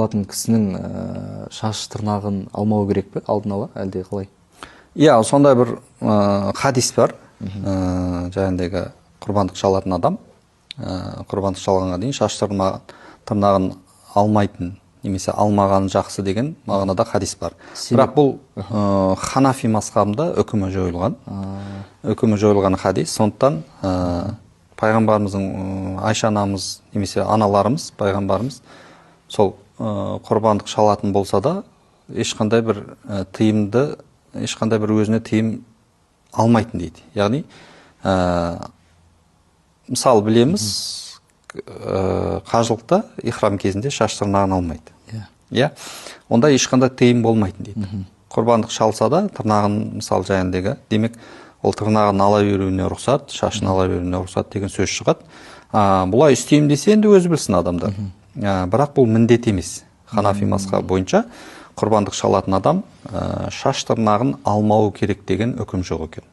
шалатын кісінің шаш тырнағын алмау керек пе алдын ала, әлде қалай? Иә, сондай бір хадис бар. Жаңағыдегі құрбандық шалатын адам құрбандық шалғанға дейін шаш тырнағын алмайтын, немесе алмаған жақсы деген мағынада хадис бар. Бірақ бұл Ханафи мазхабында үкімі жойылған хадис. Сондықтан пайғамбарымыздың Айша анамыз немесе аналарымыз, пайғамбарымыз сол құрбандық шалатын болса да ешқандай бір тыйымды, ешқандай бір өзіне тыйым алмайтын дейді. Яғни мысалы білеміз, қажылықта ихрам кезінде шаш тырнағын алмайды. Иә, онда ешқандай тыйым болмайтын дейді. Құрбандық шалса да тырнағын, мысалы жаңағыдегі, демек ол тырнағын ала беруіне рұқсат, шашын ала беруіне рұқсат деген сөз шығады. Бұлай істеймін десе енді өзі білсін адамдар. Бірақ бұл міндет емес. Ханафи мазхабы бойынша құрбандық шалатын адам шаш тырнағын алмауы керек деген үкім жоқ екен.